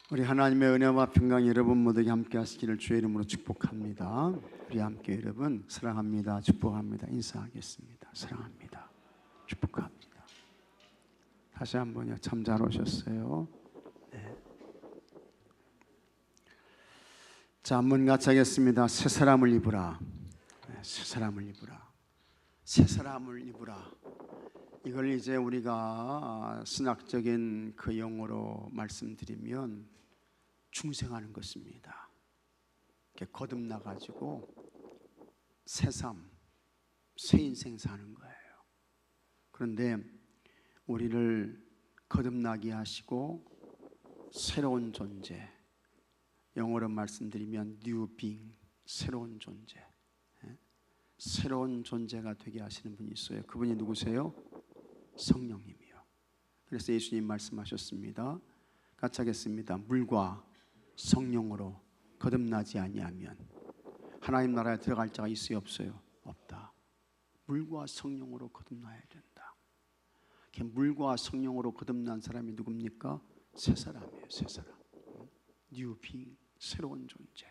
우리 하나님의 은혜와 평강이 여러분 모두에게 함께 하시기를 주의 이름으로 축복합니다. 우리 함께 여러분 사랑합니다, 축복합니다 인사하겠습니다. 사랑합니다, 축복합니다. 다시 한번요. 참 잘 오셨어요. 네. 자, 한번 같이 하겠습니다. 새 사람을 입으라. 네, 새 사람을 입으라. 새 사람을 입으라. 이걸 이제 우리가 신학적인 그 용어로 말씀드리면 중생하는 것입니다. 이렇게 거듭나가지고 새삼, 새 인생 사는 거예요. 그런데 우리를 거듭나게 하시고 새로운 존재, 영어로 말씀드리면 new being, 새로운 존재, 새로운 존재가 되게 하시는 분이 있어요. 그분이 누구세요? 성령님이요. 그래서 예수님 말씀하셨습니다. 같이 하겠습니다. 물과 성령으로 거듭나지 아니하면 하나님 나라에 들어갈 자가 있어요, 없어요? 없다. 물과 성령으로 거듭나야 된다. 물과 성령으로 거듭난 사람이 누굽니까? 새 사람이에요. 새 사람. new being, 새로운 존재.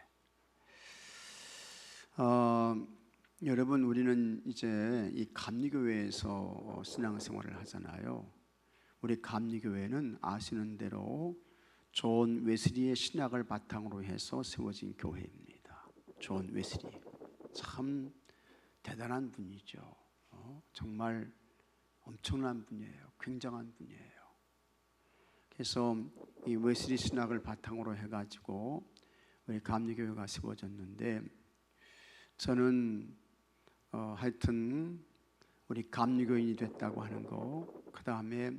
여러분, 우리는 이제 이 감리교회에서 신앙생활을 하잖아요. 우리 감리교회는 아시는 대로 존 웨슬리의 신학을 바탕으로 해서 세워진 교회입니다. 존 웨슬리 참 대단한 분이죠. 정말 엄청난 분이에요. 굉장한 분이에요. 그래서 이 웨슬리 신학을 바탕으로 해가지고 우리 감리교회가 세워졌는데, 저는 하여튼 우리 감리교인이 됐다고 하는 거, 그 다음에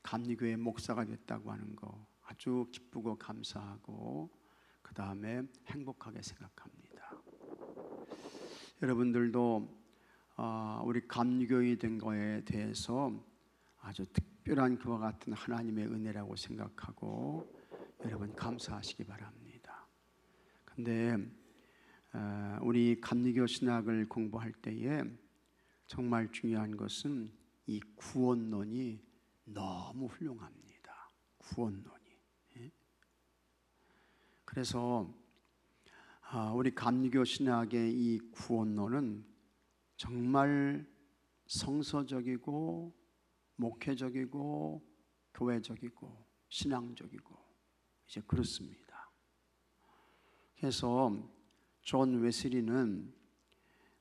감리교회 목사가 됐다고 하는 거 아주 기쁘고 감사하고 그 다음에 행복하게 생각합니다. 여러분들도 우리 감리교인이 된 거에 대해서 아주 특별한 그와 같은 하나님의 은혜라고 생각하고 여러분 감사하시기 바랍니다. 근데 우리 감리교 신학을 공부할 때에 정말 중요한 것은 이 구원론이 너무 훌륭합니다. 구원론이. 그래서 우리 감리교 신학의 이 구원론은 정말 성서적이고 목회적이고 교회적이고 신앙적이고 이제 그렇습니다. 그래서 존 웨슬리는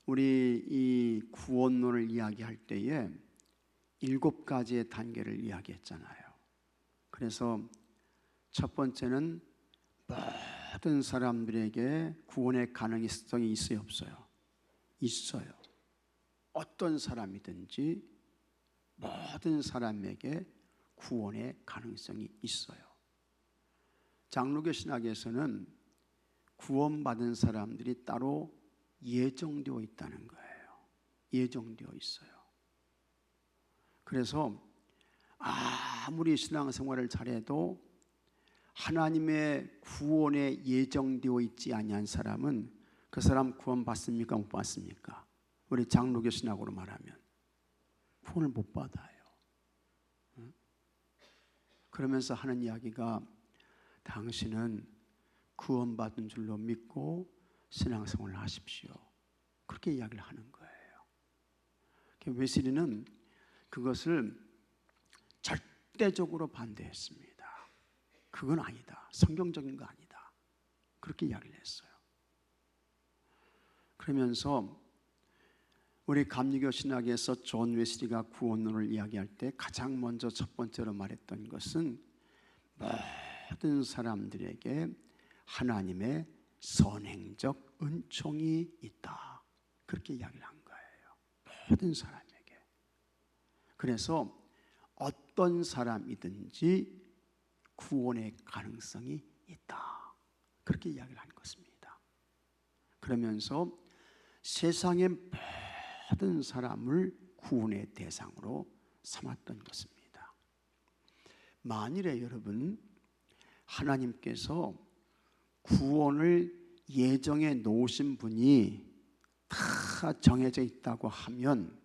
우리 이 구원론을 이야기할 때에 7가지의 단계를 이야기했잖아요. 그래서 첫 번째는 모든 사람들에게 구원의 가능성이 있어요, 없어요? 있어요. 어떤 사람이든지 모든 사람에게 구원의 가능성이 있어요. 장로교 신학에서는 구원받은 사람들이 따로 예정되어 있다는 거예요. 예정되어 있어요. 그래서 아무리 신앙생활을 잘해도 하나님의 구원에 예정되어 있지 아니한 사람은 그 사람 구원 받습니까? 못 받습니까? 우리 장로교 신학으로 말하면 구원을 못 받아요. 그러면서 하는 이야기가 당신은 구원받은 줄로 믿고 신앙생활을 하십시오. 그렇게 이야기를 하는 거예요. 웨슬리는 그것을 절대적으로 반대했습니다. 그건 아니다. 성경적인 거 아니다. 그렇게 이야기를 했어요. 그러면서 우리 감리교 신학에서 존 웨슬리가 구원론을 이야기할 때 가장 먼저 첫 번째로 말했던 것은 모든 사람들에게 하나님의 선행적 은총이 있다. 그렇게 이야기를 한 거예요. 모든 사람에게. 그래서 어떤 사람이든지 구원의 가능성이 있다. 그렇게 이야기를 한 것입니다. 그러면서 세상의 모든 사람을 구원의 대상으로 삼았던 것입니다. 만일에 여러분 하나님께서 구원을 예정해 놓으신 분이 다 정해져 있다고 하면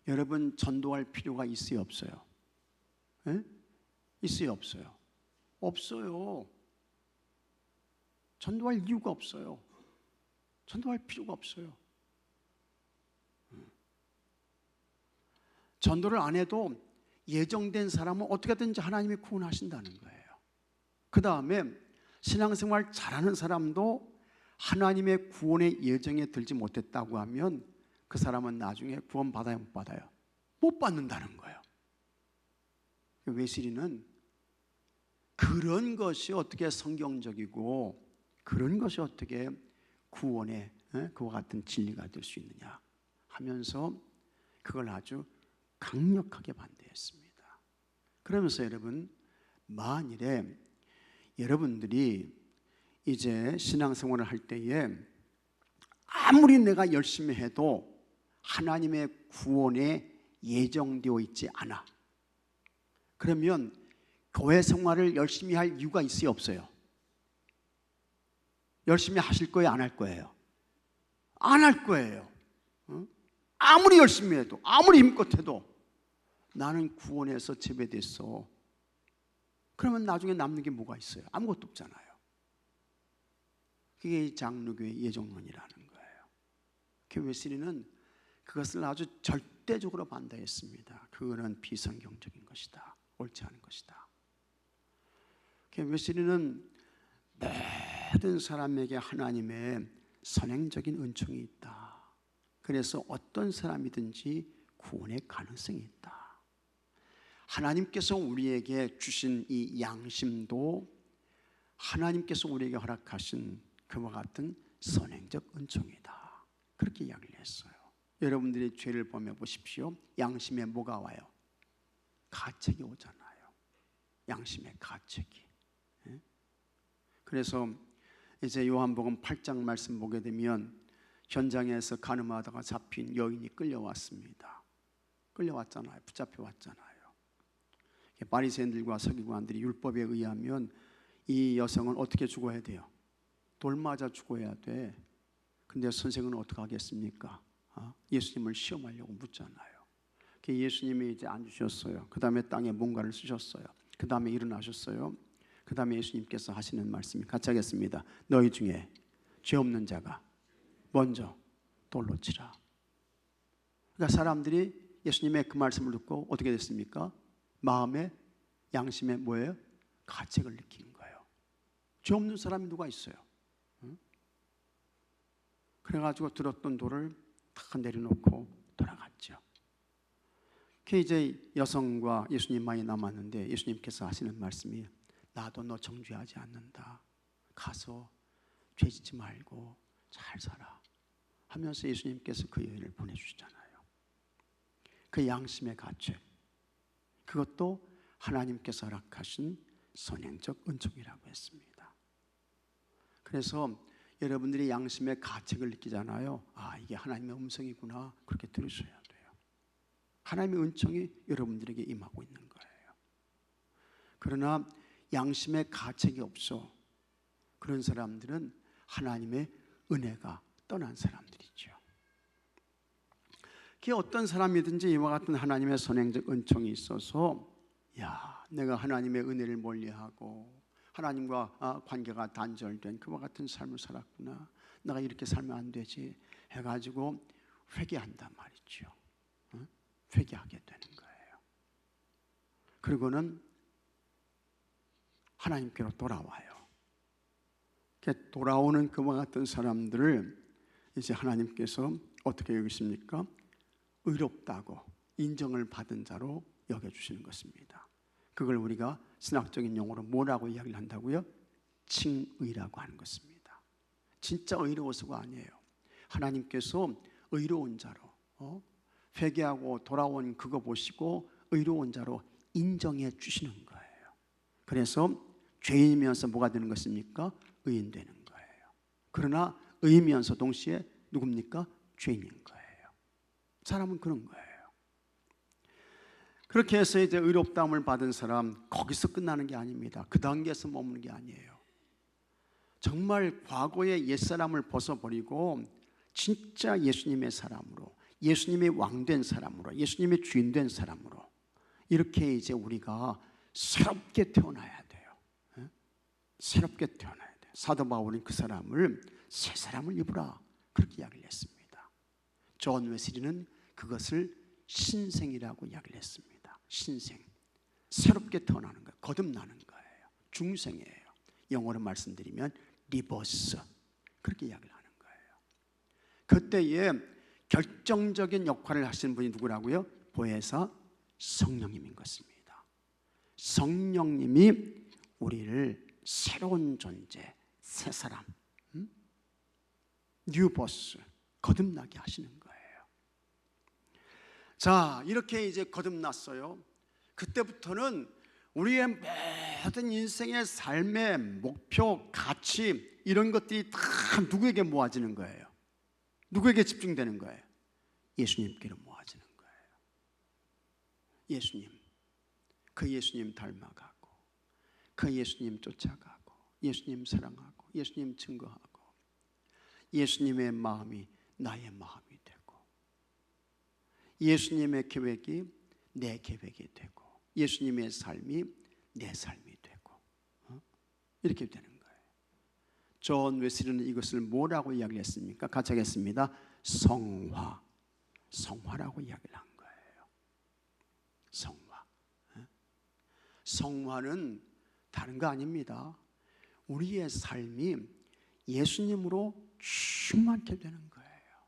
여러분 전도할 필요가 있어요, 없어요? 있어요, 없어요? 없어요. 전도할 이유가 없어요. 전도할 필요가 없어요. 전도를 안 해도 예정된 사람은 어떻게든지 하나님이 구원하신다는 거예요. 그 다음에 신앙생활 잘하는 사람도 하나님의 구원의 예정에 들지 못했다고 하면 그 사람은 나중에 구원 받아요, 못 받아요? 못 받는다는 거예요. 웨슬리는 그런 것이 어떻게 성경적이고 그런 것이 어떻게 구원의 그와 같은 진리가 될 수 있느냐 하면서 그걸 아주 강력하게 반대했습니다. 그러면서 여러분, 만일에 여러분들이 이제 신앙생활을 할 때에 아무리 내가 열심히 해도 하나님의 구원에 예정되어 있지 않아, 그러면 교회 생활을 열심히 할 이유가 있어요, 없어요? 열심히 하실 거예요, 안 할 거예요? 안 할 거예요. 아무리 열심히 해도, 아무리 힘껏 해도 나는 구원에서 제외됐어. 그러면 나중에 남는 게 뭐가 있어요? 아무것도 없잖아요. 그게 장로교의 예정론이라는 거예요. 웨슬리는 그것을 아주 절대적으로 반대했습니다. 그거는 비성경적인 것이다, 옳지 않은 것이다. 웨슬리는 모든 사람에게 하나님의 선행적인 은총이 있다. 그래서 어떤 사람이든지 구원의 가능성이 있다. 하나님께서 우리에게 주신 이 양심도 하나님께서 우리에게 허락하신 그와 같은 선행적 은총이다. 그렇게 이야기를 했어요. 여러분들이 죄를 보며 보십시오. 양심에 뭐가 와요? 가책이 오잖아요. 양심의 가책이. 그래서 이제 요한복음 8장 말씀 보게 되면 현장에서 간음하다가 잡힌 여인이 끌려왔습니다. 끌려왔잖아요. 붙잡혀 왔잖아요. 바리새인들과 서기관들이 율법에 의하면 이 여성은 어떻게 죽어야 돼요? 돌 맞아 죽어야 돼. 근데 선생은 어떻게 하겠습니까? 예수님을 시험하려고 묻잖아요. 예수님이 이제 앉으셨어요. 그 다음에 땅에 뭔가를 쓰셨어요. 그 다음에 일어나셨어요. 그 다음에 예수님께서 하시는 말씀이, 같이 하겠습니다. 너희 중에 죄 없는 자가 먼저 돌로 치라. 그러니까 사람들이 예수님의 그 말씀을 듣고 어떻게 됐습니까? 마음에, 양심에 뭐예요? 가책을 느끼는 거예요. 죄 없는 사람이 누가 있어요? 그래가지고 들었던 돌을 다 내려놓고 돌아갔죠. 이제 여성과 예수님만이 남았는데 예수님께서 하시는 말씀이, 나도 너 정죄하지 않는다. 가서 죄 짓지 말고 잘 살아 하면서 예수님께서 그 여인을 보내주시잖아요. 그 양심의 가책, 그것도 하나님께서 허락하신 선행적 은총이라고 했습니다. 그래서 여러분들이 양심의 가책을 느끼잖아요. 이게 하나님의 음성이구나, 그렇게 들으셔야 돼요. 하나님의 은총이 여러분들에게 임하고 있는 거예요. 그러나 양심의 가책이 없어, 그런 사람들은 하나님의 은혜가 떠난 사람들이죠. 어떤 사람이든지 이와 같은 하나님의 선행적 은총이 있어서, 내가 하나님의 은혜를 멀리하고 하나님과 관계가 단절된 그와 같은 삶을 살았구나, 내가 이렇게 살면 안 되지 해가지고 회개한단 말이죠. 회개하게 되는 거예요. 그리고는 하나님께로 돌아와요. 돌아오는 그와 같은 사람들을 이제 하나님께서 어떻게 여기십니까? 의롭다고 인정을 받은 자로 여겨주시는 것입니다. 그걸 우리가 신학적인 용어로 뭐라고 이야기를 한다고요? 칭의라고 하는 것입니다. 진짜 의로워서가 아니에요. 하나님께서 의로운 자로, 회개하고 돌아온 그거 보시고 의로운 자로 인정해 주시는 거예요. 그래서 죄인이면서 뭐가 되는 것입니까? 의인 되는 거예요. 그러나 의이면서 동시에 누굽니까? 죄인인 거예요. 사람은 그런 거예요. 그렇게 해서 이제 의롭다함을 받은 사람, 거기서 끝나는 게 아닙니다. 그 단계에서 머무는 게 아니에요. 정말 과거의 옛사람을 벗어버리고 진짜 예수님의 사람으로, 예수님의 왕된 사람으로, 예수님의 주인된 사람으로 이렇게 이제 우리가 새롭게 태어나야 돼요. 새롭게 태어나야 돼요. 사도 바울은 그 사람을 새 사람을 입으라 그렇게 이야기를 했습니다. 존 웨슬리는 그것을 신생이라고 이야기를 했습니다. 신생, 새롭게 태어나는 거예요. 거듭나는 거예요. 중생이에요. 영어로 말씀드리면 리버스 그렇게 이야기를 하는 거예요. 그때에 결정적인 역할을 하시는 분이 누구라고요? 보혜사 성령님인 것입니다. 성령님이 우리를 새로운 존재, 새 사람, 뉴버스, 거듭나게 하시는 거예요. 자, 이렇게 이제 거듭났어요. 그때부터는 우리의 모든 인생의 삶의 목표, 가치 이런 것들이 다 누구에게 모아지는 거예요? 누구에게 집중되는 거예요? 예수님께로 모아지는 거예요. 예수님, 그 예수님 닮아가고, 그 예수님 쫓아가고, 예수님 사랑하고, 예수님 증거하고, 예수님의 마음이 나의 마음이 되고, 예수님의 계획이 내 계획이 되고, 예수님의 삶이 내 삶이 되고, 이렇게 되는 거예요. 존 웨슬리는 이것을 뭐라고 이야기를 했습니까? 같이 하겠습니다. 성화, 성화라고 이야기를 한 거예요. 성화. 성화는 다른 거 아닙니다. 우리의 삶이 예수님으로 충만케 되는 거예요.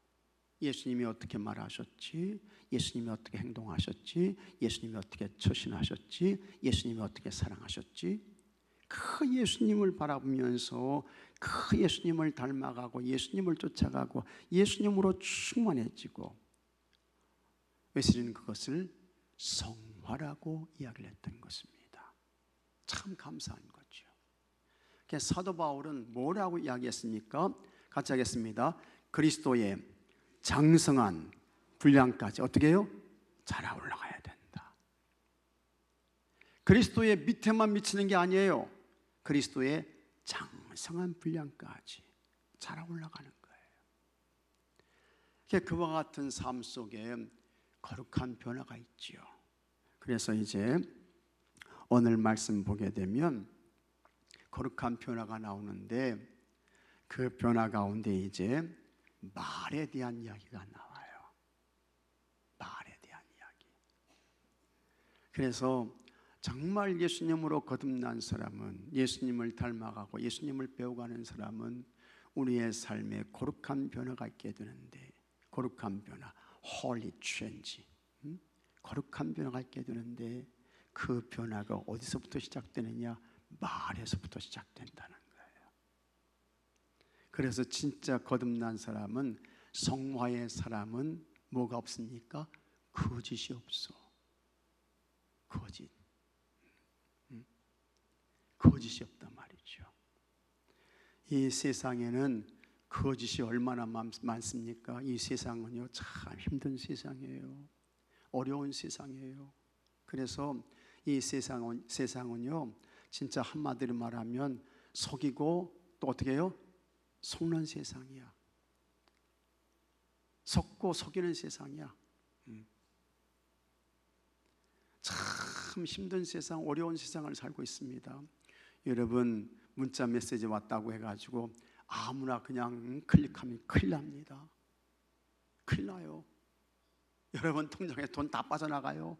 예수님이 어떻게 말하셨지? 예수님이 어떻게 행동하셨지? 예수님이 어떻게 처신하셨지? 예수님이 어떻게 사랑하셨지? 그 예수님을 바라보면서 그 예수님을 닮아가고 예수님을 쫓아가고 예수님으로 충만해지고, 웨슬리는 그것을 성화라고 이야기를 했던 것입니다. 참 감사한 거죠. 그래서 사도 바울은 뭐라고 이야기했습니까? 같이 하겠습니다. 그리스도의 장성한 분량까지 어떻게 해요? 자라 올라가야 된다. 그리스도의 밑에만 미치는 게 아니에요. 그리스도의 장성한 분량까지 자라 올라가는 거예요. 그와 같은 삶 속에 거룩한 변화가 있지요. 그래서 이제 오늘 말씀 보게 되면 거룩한 변화가 나오는데, 그 변화 가운데 이제 말에 대한 이야기가 나와요. 말에 대한 이야기. 그래서 정말 예수님으로 거듭난 사람은, 예수님을 닮아가고 예수님을 배워가는 사람은 우리의 삶에 거룩한 변화가 있게 되는데, 거룩한 변화, holy change, 거룩한 변화가 있게 되는데, 그 변화가 어디서부터 시작되느냐? 말에서부터 시작된다는 거예요. 그래서 진짜 거듭난 사람은, 성화의 사람은 뭐가 없습니까? 거짓이 없어. 거짓. 거짓이 없단 말이죠. 이 세상에는 거짓이 얼마나 많습니까? 이 세상은요, 참 힘든 세상이에요. 어려운 세상이에요. 그래서 이 세상은요, 진짜 한마디로 말하면 속이고 또 어떻게 해요? 속는 세상이야. 속고 속이는 세상이야. 참 힘든 세상, 어려운 세상을 살고 있습니다. 여러분, 문자 메시지 왔다고 해가지고 아무나 그냥 클릭하면 큰일 납니다. 큰일 나요. 여러분 통장에 돈 다 빠져나가요.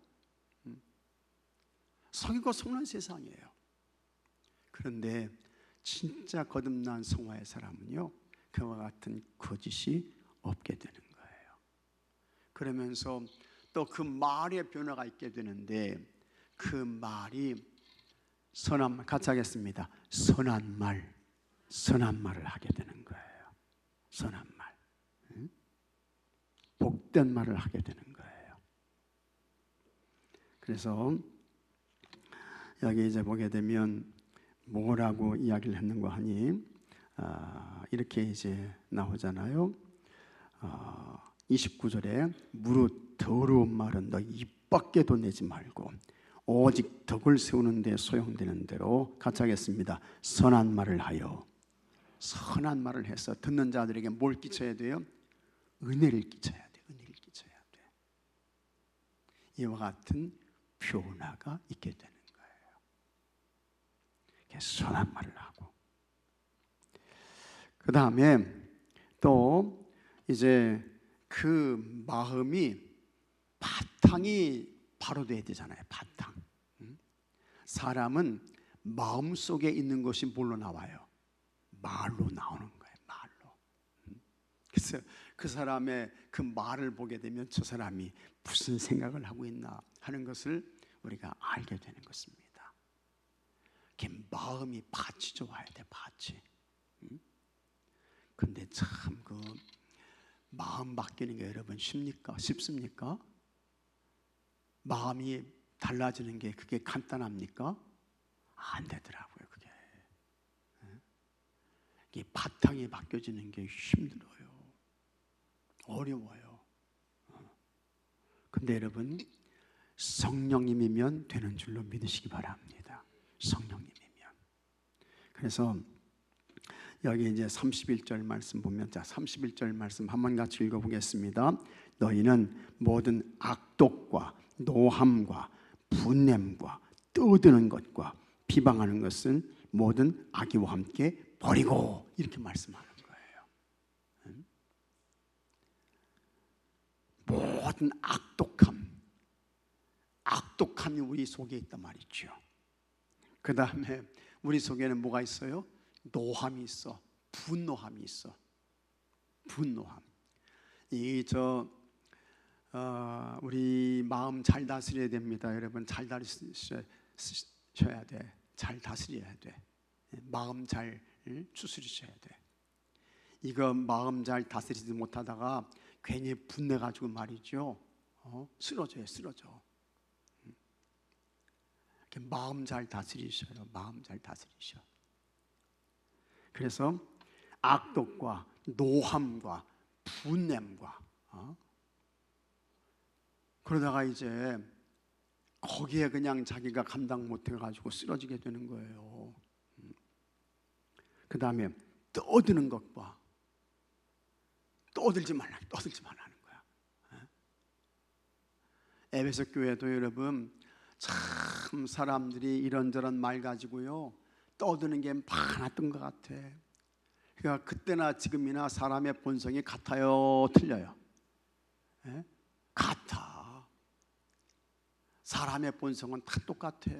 속이고 속는 세상이에요. 그런데 진짜 거듭난 성화의 사람은요, 그와 같은 거짓이 없게 되는 거예요. 그러면서 또 그 말의 변화가 있게 되는데, 그 말이 선한 말, 같이 하겠습니다. 선한 말, 선한 말을 하게 되는 거예요. 선한 말, 복된 말을 하게 되는 거예요. 그래서 여기 이제 보게 되면 뭐라고 이야기를 했는가 하니, 이렇게 이제 나오잖아요. 29절에 무릇 더러운 말은 너 입 밖에도 내지 말고 오직 덕을 세우는 데 소용되는 대로, 같이 하겠습니다. 선한 말을 하여, 선한 말을 해서 듣는 자들에게 뭘 끼쳐야 돼요? 은혜를 끼쳐야 돼. 은혜를 끼쳐야 돼. 이와 같은 변화가 있게 되는 거예요. 선한 말을 하고, 그 다음에 또 이제 그 마음이 바탕이 바로 돼야 되잖아요. 바탕. 사람은 마음 속에 있는 것이 뭘로 나와요? 말로 나오는 거예요. 말로. 그래서 그 사람의 그 말을 보게 되면 저 사람이 무슨 생각을 하고 있나 하는 것을 우리가 알게 되는 것입니다. 이렇게 마음이 밭이 좋아야 돼. 밭이. 근데 참 그 마음 바뀌는 게 여러분 쉽습니까? 마음이 달라지는 게 그게 간단합니까? 안 되더라고요. 그게 이게 바탕이 바뀌어지는 게 힘들어요. 어려워요. 근데 여러분 성령님이면 되는 줄로 믿으시기 바랍니다. 성령님이면. 그래서 여기 이제 31절 말씀 보면, 자 31절 말씀 한번 같이 읽어보겠습니다. 너희는 모든 악독과 노함과 분냄과 떠드는 것과 비방하는 것은 모든 악의와 함께 버리고, 이렇게 말씀하는 거예요. 모든 악독함이 우리 속에 있단 말이죠. 그 다음에 우리 속에는 뭐가 있어요? 노함이 있어. 분노함이 있어. 분노함. 우리 마음 잘 다스려야 됩니다. 여러분 잘 다스려야 돼. 잘 다스려야 돼. 마음 잘 추스리셔야 돼. 이거 마음 잘 다스리지 못하다가 괜히 분내가지고 말이죠. 쓰러져. 마음 잘 다스리셔요. 마음 잘 다스리셔. 그래서 악독과 노함과 분냄과 그러다가 이제 거기에 그냥 자기가 감당 못해가지고 쓰러지게 되는 거예요. 그 다음에 떠드는 것과 떠들지 말라는 거야. 에베소 교회도 여러분 참 사람들이 이런저런 말 가지고요 떠드는 게 많았던 것 같아. 그러니까 그때나 지금이나 사람의 본성이 같아요, 틀려요? 같아. 사람의 본성은 다 똑같아.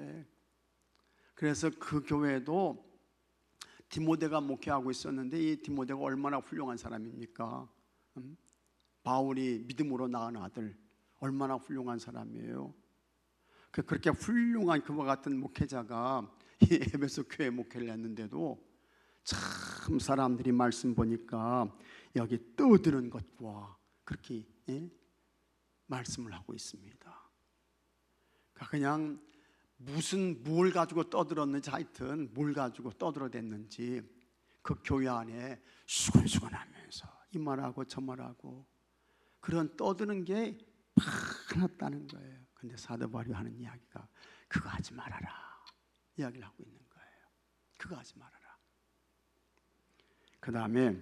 그래서 그 교회도 디모데가 목회하고 있었는데 이 디모데가 얼마나 훌륭한 사람입니까? 바울이 믿음으로 낳은 아들, 얼마나 훌륭한 사람이에요. 그렇게 훌륭한 그와 같은 목회자가 이 에베소 교회 목회를 했는데도 참 사람들이 말씀 보니까 여기 떠드는 것과 그렇게 말씀을 하고 있습니다. 그냥 뭘 가지고 떠들었는지, 하여튼 뭘 가지고 떠들어댔는지 그 교회 안에 수근수근하면서 이 말하고 저 말하고 그런 떠드는 게 많았다는 거예요. 근데 사도 바울이 하는 이야기가 그거 하지 말아라 이야기를 하고 있는 거예요. 그거 하지 말아라. 그 다음에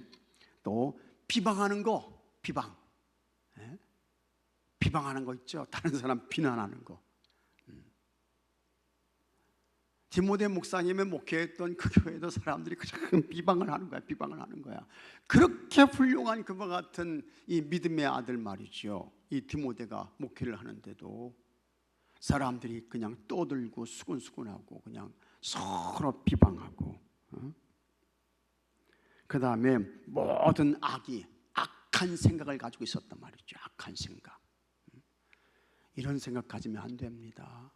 또 비방하는 거, 비방하는 거 있죠. 다른 사람 비난하는 거. 디모데 목사님의 목회했던 그 교회도 사람들이 그냥 비방을 하는 거야. 그렇게 훌륭한 그와 같은 이 믿음의 아들 말이죠. 이 디모데가 목회를 하는데도 사람들이 그냥 떠들고 수근수근하고 그냥 서로 비방하고, 그 다음에 모든 악한 생각을 가지고 있었단 말이죠. 악한 생각. 이런 생각 가지면 안 됩니다.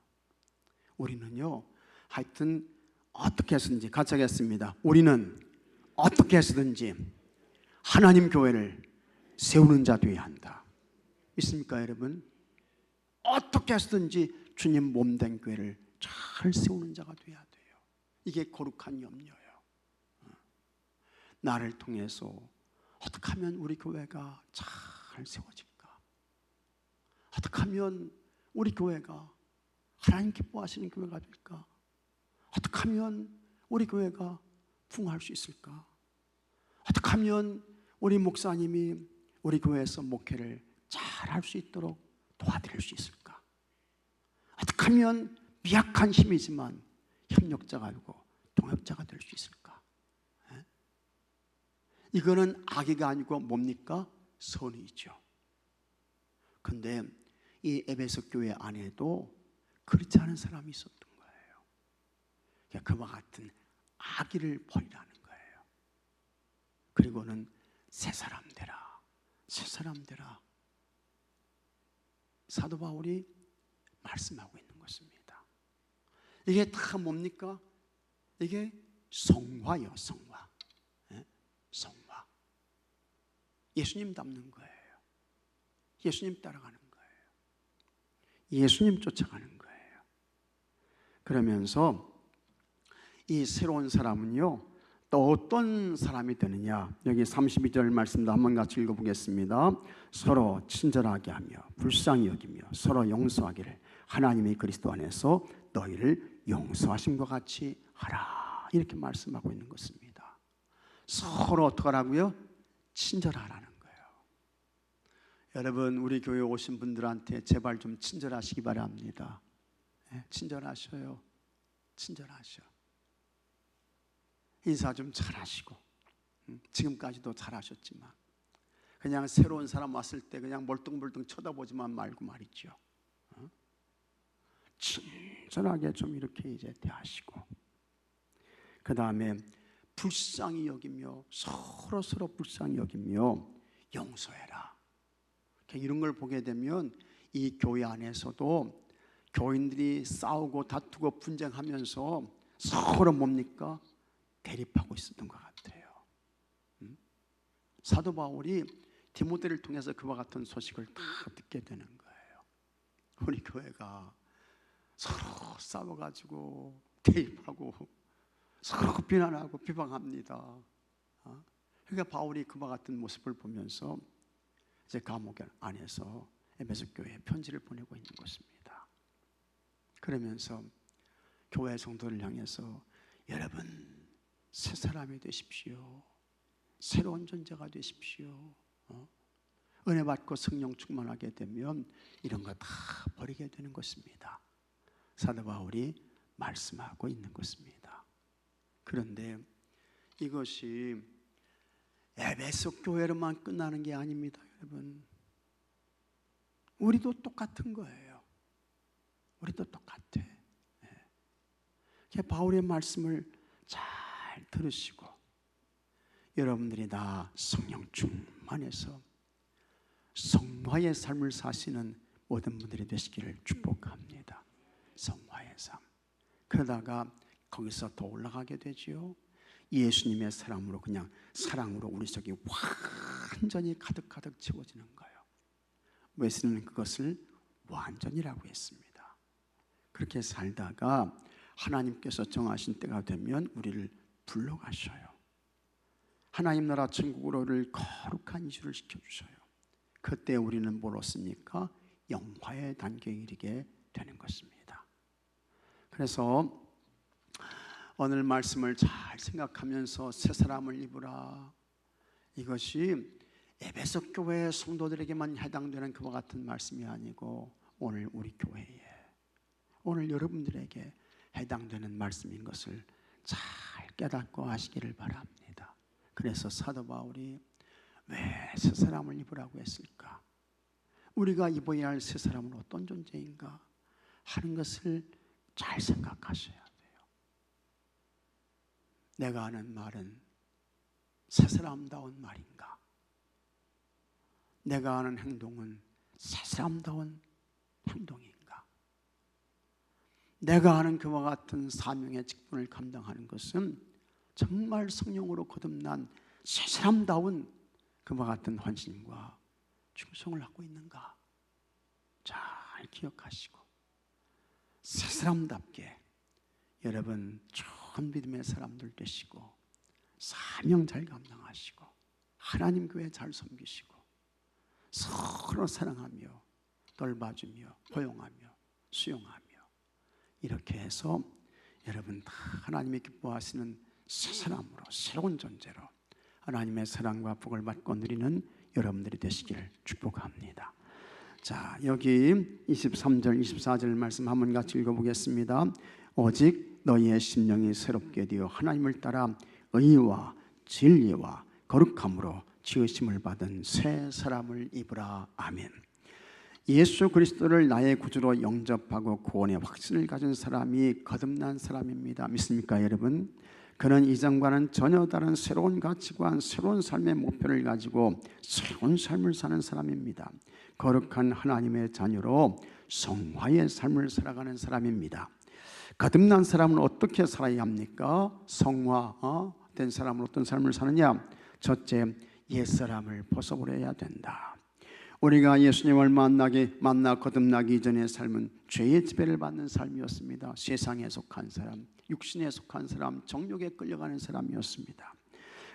우리는요 하여튼 어떻게 해서든지, 같이 하겠습니다. 우리는 어떻게 해서든지 하나님 교회를 세우는 자 되어야 한다. 있습니까 여러분? 어떻게 해서든지 주님 몸된 교회를 잘 세우는 자가 되어야 돼요. 이게 거룩한 염려예요. 나를 통해서 어떻게 하면 우리 교회가 잘 세워질까? 어떻게 하면 우리 교회가 하나님 기뻐하시는 교회가 될까? 어떻게 하면 우리 교회가 부흥할 수 있을까? 어떻게 하면 우리 목사님이 우리 교회에서 목회를 잘 할 수 있도록 도와드릴 수 있을까? 어떻게 하면 미약한 힘이지만 협력자가 되고 동역자가 될 수 있을까? 이거는 악의가 아니고 뭡니까? 선의죠. 근데 이 에베소 교회 안에도 그렇지 않은 사람이 있었던 거예요. 그와 같은 악의를 버리라는 거예요. 그리고는 새 사람 되라, 새 사람 되라. 사도 바울이 말씀하고 있는 것입니다. 이게 다 뭡니까? 이게 성화요, 성화. 성화. 예수님 닮는 거예요. 예수님 따라가는 거예요. 예수님 쫓아가는 거예요. 그러면서 이 새로운 사람은요, 또 어떤 사람이 되느냐. 여기 32절 말씀도 한번 같이 읽어보겠습니다. 서로 친절하게 하며 불쌍히 여기며 서로 용서하기를 하나님의 그리스도 안에서 너희를 용서하심과 같이 하라. 이렇게 말씀하고 있는 것입니다. 서로 어떻게 하라고요? 친절하라는 거예요. 여러분, 우리 교회 오신 분들한테 제발 좀 친절하시기 바랍니다. 친절하셔요. 친절하셔. 인사 좀 잘하시고, 지금까지도 잘하셨지만 그냥 새로운 사람 왔을 때 그냥 멀뚱멀뚱 쳐다보지만 말고 말이죠. 친절하게 좀 이렇게 이제 대하시고, 그 다음에 불쌍히 여기며 서로 불쌍히 여기며 용서해라. 이런 걸 보게 되면 이 교회 안에서도 교인들이 싸우고 다투고 분쟁하면서 서로 뭡니까? 대립하고 있었던 것 같아요. 사도 바울이 디모데를 통해서 그와 같은 소식을 다 듣게 되는 거예요. 우리 교회가 서로 싸워가지고 대립하고 서로 비난하고 비방합니다. 그러니까 바울이 그와 같은 모습을 보면서 이제 감옥 안에서 에베소 교회에 편지를 보내고 있는 것입니다. 그러면서 교회 성도를 향해서 여러분 새 사람이 되십시오. 새로운 존재가 되십시오. 은혜 받고 성령 충만하게 되면 이런 거 다 버리게 되는 것입니다. 사도 바울이 말씀하고 있는 것입니다. 그런데 이것이 에베소 교회로만 끝나는 게 아닙니다, 여러분. 우리도 똑같은 거예요. 우리도 똑같아. 바울의 말씀을 잘 들으시고 여러분들이 다 성령 충만해서 성화의 삶을 사시는 모든 분들이 되시기를 축복합니다. 성화의 삶. 그러다가 거기서 더 올라가게 되지요. 예수님의 사랑으로, 그냥 사랑으로 우리 속이 완전히 가득가득 채워지는 거예요. 웨슬리는 그것을 완전이라고 했습니다. 그렇게 살다가 하나님께서 정하신 때가 되면 우리를 불러가셔요. 하나님 나라 천국으로를 거룩한 이주를 시켜주셔요. 그때 우리는 뭘 얻습니까? 영화의 단계에 이르게 되는 것입니다. 그래서 오늘 말씀을 잘 생각하면서 새 사람을 입으라. 이것이 에베소 교회 성도들에게만 해당되는 그와 같은 말씀이 아니고 오늘 우리 교회에, 오늘 여러분들에게 해당되는 말씀인 것을 잘 깨닫고 하시기를 바랍니다. 그래서 사도 바울이 왜 새 사람을 입으라고 했을까? 우리가 입어야 할 새 사람은 어떤 존재인가 하는 것을 잘 생각하셔야 돼요. 내가 하는 말은 새 사람다운 말인가? 내가 하는 행동은 새 사람다운 행동인가? 내가 하는 그와 같은 사명의 직분을 감당하는 것은 정말 성령으로 거듭난 새 사람다운 그와 같은 헌신과 충성을 하고 있는가? 잘 기억하시고 새 사람답게 여러분 좋은 믿음의 사람들 되시고 사명 잘 감당하시고 하나님 교회 잘 섬기시고 서로 사랑하며 돌봐주며 고용하며 수용하며 이렇게 해서 여러분 다 하나님이 기뻐하시는 새 사람으로 새로운 존재로 하나님의 사랑과 복을 받고 누리는 여러분들이 되시기를 축복합니다. 자, 여기 23절 24절 말씀 한번 같이 읽어보겠습니다. 오직 너희의 심령이 새롭게 되어 하나님을 따라 의와 진리와 거룩함으로 지으심을 받은 새 사람을 입으라. 아멘. 예수 그리스도를 나의 구주로 영접하고 구원의 확신을 가진 사람이 거듭난 사람입니다. 믿습니까 여러분? 그는 이전과는 전혀 다른 새로운 가치관, 새로운 삶의 목표를 가지고 새로운 삶을 사는 사람입니다. 거룩한 하나님의 자녀로 성화의 삶을 살아가는 사람입니다. 거듭난 사람은 어떻게 살아야 합니까? 성화된 사람은 어떤 삶을 사느냐? 첫째, 옛사람을 벗어버려야 된다. 우리가 예수님을 만나 거듭나기 이전의 삶은 죄의 지배를 받는 삶이었습니다. 세상에 속한 사람, 육신에 속한 사람, 정욕에 끌려가는 사람이었습니다.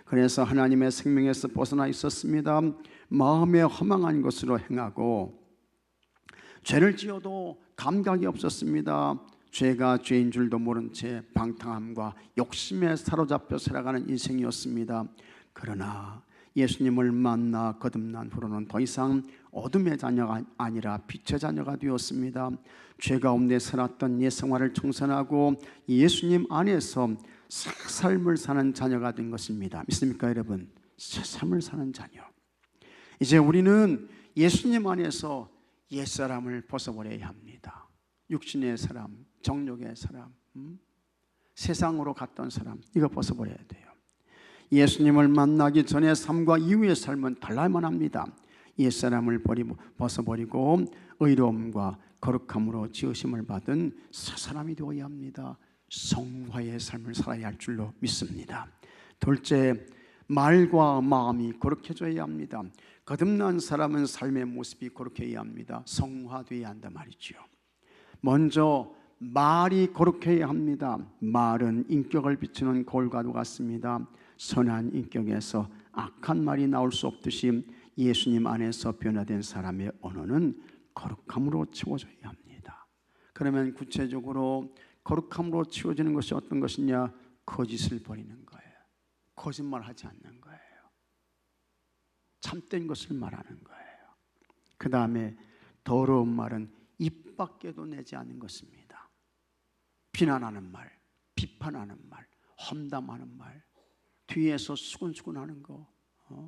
그래서 하나님의 생명에서 벗어나 있었습니다. 마음에 허망한 것으로 행하고 죄를 지어도 감각이 없었습니다. 죄가 죄인 줄도 모른 채 방탕함과 욕심에 사로잡혀 살아가는 인생이었습니다. 그러나 예수님을 만나 거듭난 후로는 더 이상 어둠의 자녀가 아니라 빛의 자녀가 되었습니다. 죄 가운데 살았던 옛 생활을 청산하고 예수님 안에서 새 삶을 사는 자녀가 된 것입니다. 믿습니까 여러분? 새 삶을 사는 자녀. 이제 우리는 예수님 안에서 옛사람을 벗어버려야 합니다. 육신의 사람, 정욕의 사람, 세상으로 갔던 사람, 이거 벗어버려야 돼요. 예수님을 만나기 전의 삶과 이후의 삶은 달라야만 합니다. 옛사람을 벗어버리고 의로움과 거룩함으로 지으심을 받은 새 사람이 되어야 합니다. 성화의 삶을 살아야 할 줄로 믿습니다. 둘째, 말과 마음이 거룩해져야 합니다. 거듭난 사람은 삶의 모습이 거룩해야 합니다. 성화되어야 한단 말이죠. 먼저 말이 거룩해야 합니다. 말은 인격을 비추는 거울과도 같습니다. 선한 인격에서 악한 말이 나올 수 없듯이 예수님 안에서 변화된 사람의 언어는 거룩함으로 채워져야 합니다. 그러면 구체적으로 거룩함으로 채워지는 것이 어떤 것이냐? 거짓을 버리는 거예요. 거짓말하지 않는 거예요. 참된 것을 말하는 거예요. 그 다음에 더러운 말은 입 밖에도 내지 않는 것입니다. 비난하는 말, 비판하는 말, 험담하는 말, 뒤에서 수근수근하는 거, 그냥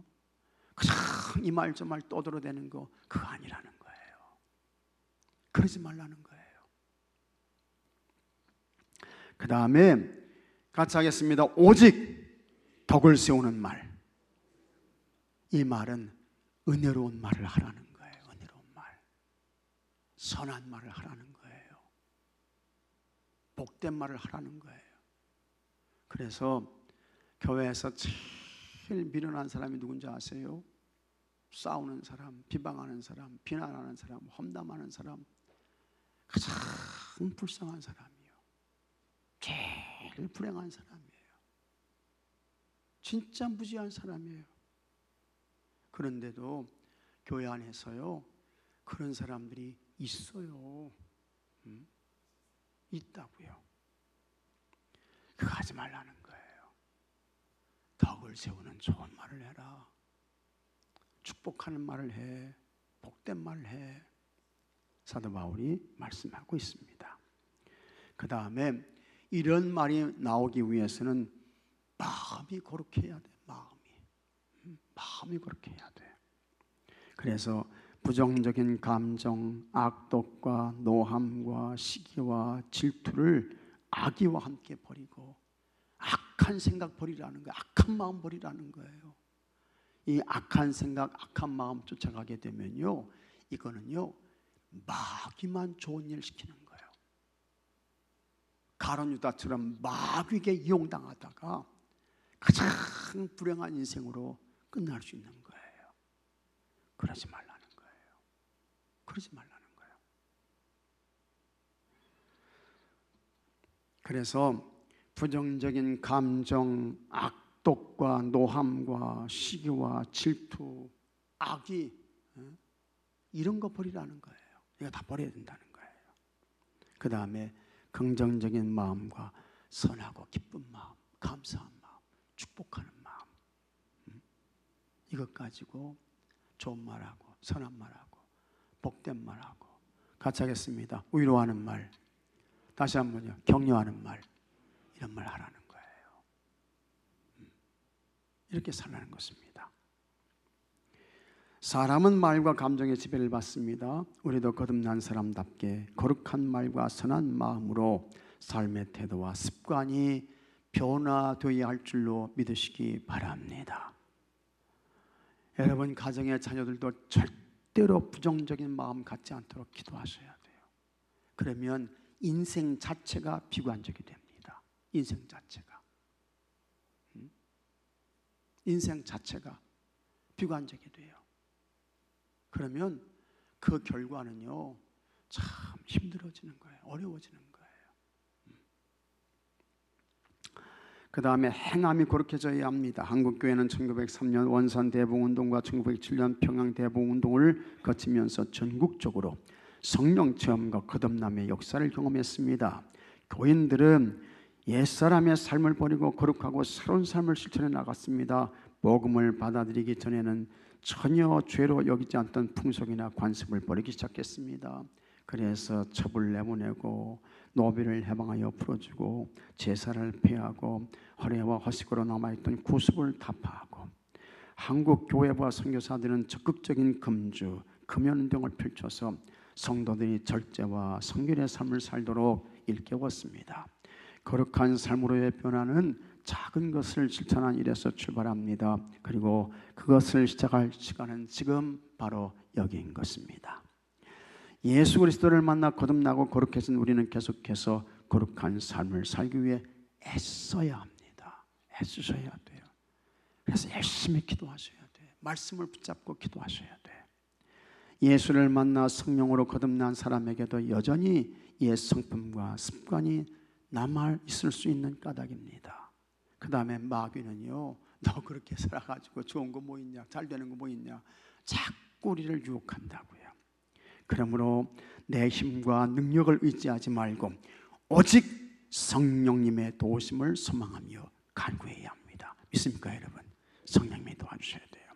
이 말 저 말 떠들어대는 거, 그거 아니라는 거예요. 그러지 말라는 거예요. 그 다음에 같이 하겠습니다. 오직 덕을 세우는 말. 이 말은 은혜로운 말을 하라는 거예요. 은혜로운 말, 선한 말을 하라는 거예요. 복된 말을 하라는 거예요. 그래서 교회에서 제일 미련한 사람이 누군지 아세요? 싸우는 사람, 비방하는 사람, 비난하는 사람, 험담하는 사람, 가장 불쌍한 사람이에요. 제일 불행한 사람이에요. 진짜 무지한 사람이에요. 그런데도 교회 안에서요, 그런 사람들이 있어요. 있다고요. 그거 하지 말라는 거예요. 덕을 세우는 좋은 말을 해라. 축복하는 말을 해. 복된 말을 해. 사도 바울이 말씀하고 있습니다. 그 다음에 이런 말이 나오기 위해서는 마음이 거룩해야 돼. 마음이 거룩해야 돼. 그래서 부정적인 감정, 악독과 노함과 시기와 질투를 악의와 함께 버리고 악한 생각 버리라는 거예요. 악한 마음 버리라는 거예요. 이 악한 생각, 악한 마음 쫓아가게 되면요, 이거는요, 마귀만 좋은 일 시키는 거예요. 가룟 유다처럼 마귀에게 이용당하다가 가장 불행한 인생으로 끝날 수 있는 거예요. 그러지 말라는 거예요. 그러지 말라는 거예요. 그래서 부정적인 감정, 악독과 노함과 시기와 질투, 악의, 이런 거 버리라는 거예요. 이거 다 버려야 된다는 거예요. 그 다음에 긍정적인 마음과 선하고 기쁜 마음, 감사한 마음, 축복하는 마음, 이것 가지고 좋은 말하고 선한 말하고 복된 말하고, 같이 하겠습니다. 위로하는 말, 다시 한번요, 격려하는 말, 이런 말 하라는 거예요. 이렇게 살라는 것입니다. 사람은 말과 감정의 지배를 받습니다. 우리도 거듭난 사람답게 거룩한 말과 선한 마음으로 삶의 태도와 습관이 변화되어야 할 줄로 믿으시기 바랍니다. 여러분 가정의 자녀들도 절대로 부정적인 마음 갖지 않도록 기도하셔야 돼요. 그러면 인생 자체가 비관적이 됩니다. 인생 자체가 비관적이 돼요. 그러면 그 결과는요 참 힘들어지는 거예요. 어려워지는 거예요. 그 다음에 행함이 거룩해져야 합니다. 한국교회는 1903년 원산 대봉운동과 1907년 평양 대봉운동을 거치면서 전국적으로 성령 체험과 거듭남의 역사를 경험했습니다. 교인들은 옛사람의 삶을 버리고 거룩하고 새로운 삶을 실천해 나갔습니다. 복음을 받아들이기 전에는 전혀 죄로 여기지 않던 풍속이나 관습을 버리기 시작했습니다. 그래서 첩을 내보내고 노비를 해방하여 풀어주고 제사를 폐하고 허례와 허식으로 남아있던 구습을 타파하고 한국 교회와 선교사들은 적극적인 금주, 금연운동을 펼쳐서 성도들이 절제와 성결의 삶을 살도록 일깨웠습니다. 거룩한 삶으로의 변화는 작은 것을 실천한 일에서 출발합니다. 그리고 그것을 시작할 시간은 지금 바로 여기인 것입니다. 예수 그리스도를 만나 거듭나고 거룩해진 우리는 계속해서 거룩한 삶을 살기 위해 애써야 합니다. 애쓰셔야 돼요. 그래서 열심히 기도하셔야 돼요. 말씀을 붙잡고 기도하셔야 돼요. 예수를 만나 성령으로 거듭난 사람에게도 여전히 옛 성품과 습관이 남아 있을 수 있는 까닭입니다. 그 다음에 마귀는요, 너 그렇게 살아가지고 좋은 거 뭐 있냐, 잘 되는 거 뭐 있냐, 자꾸 우리를 유혹한다고요. 그러므로 내 힘과 능력을 의지하지 말고 오직 성령님의 도우심을 소망하며 간구해야 합니다. 믿습니까 여러분? 성령님이 도와주셔야 돼요.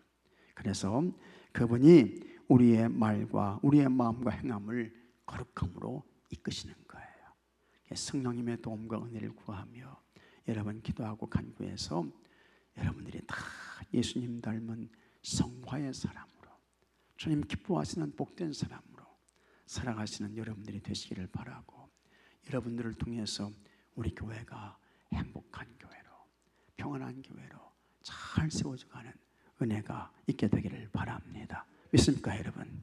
그래서 그분이 우리의 말과 우리의 마음과 행함을 거룩함으로 이끄시는 거예요. 성령님의 도움과 은혜를 구하며 여러분 기도하고 간구해서 여러분들이 다 예수님 닮은 성화의 사람으로 주님 기뻐하시는 복된 사람으로 살아가시는 여러분들이 되시기를 바라고 여러분들을 통해서 우리 교회가 행복한 교회로 평안한 교회로 잘 세워져가는 은혜가 있게 되기를 바랍니다. 믿습니까 여러분?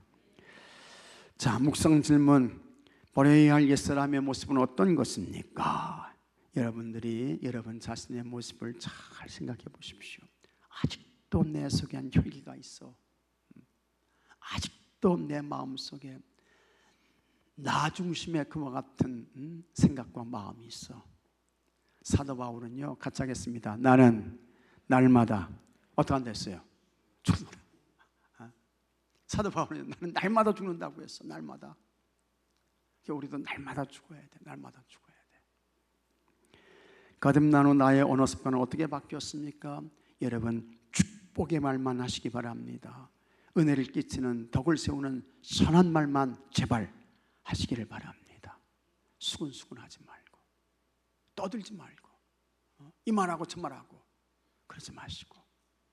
자, 묵상 질문. 버려야 할 옛사람의 모습은 어떤 것입니까? 여러분들이 여러분 자신의 모습을 잘 생각해 보십시오. 아직도 내 속에 혈기가 있어. 아직도 내 마음속에 나 중심의 그와 같은 생각과 마음이 있어. 사도 바울은요 같이 하겠습니다. 나는 날마다 어떻게 한다 했어요? 죽는다. 사도 바울은 나는 날마다 죽는다고 했어. 날마다. 우리도 날마다 죽어야 돼. 날마다 죽어야 돼. 거듭난 후 나의 언어 습관은 어떻게 바뀌었습니까? 여러분 축복의 말만 하시기 바랍니다. 은혜를 끼치는 덕을 세우는 선한 말만 제발 하시기를 바랍니다. 수근수근하지 말고 떠들지 말고 이 말하고 저 말하고 그러지 마시고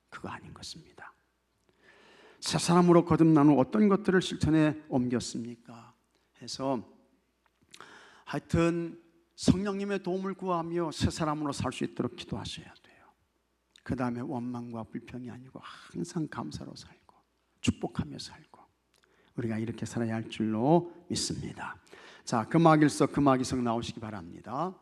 그거 아닌 것입니다. 새 사람으로 거듭난 후 어떤 것들을 실천에 옮겼습니까? 해서 하여튼 성령님의 도움을 구하며 새 사람으로 살 수 있도록 기도하셔야 돼요. 그 다음에 원망과 불평이 아니고 항상 감사로 살고 축복하며 살고 우리가 이렇게 살아야 할 줄로 믿습니다. 자, 금화길서 금화기성 나오시기 바랍니다.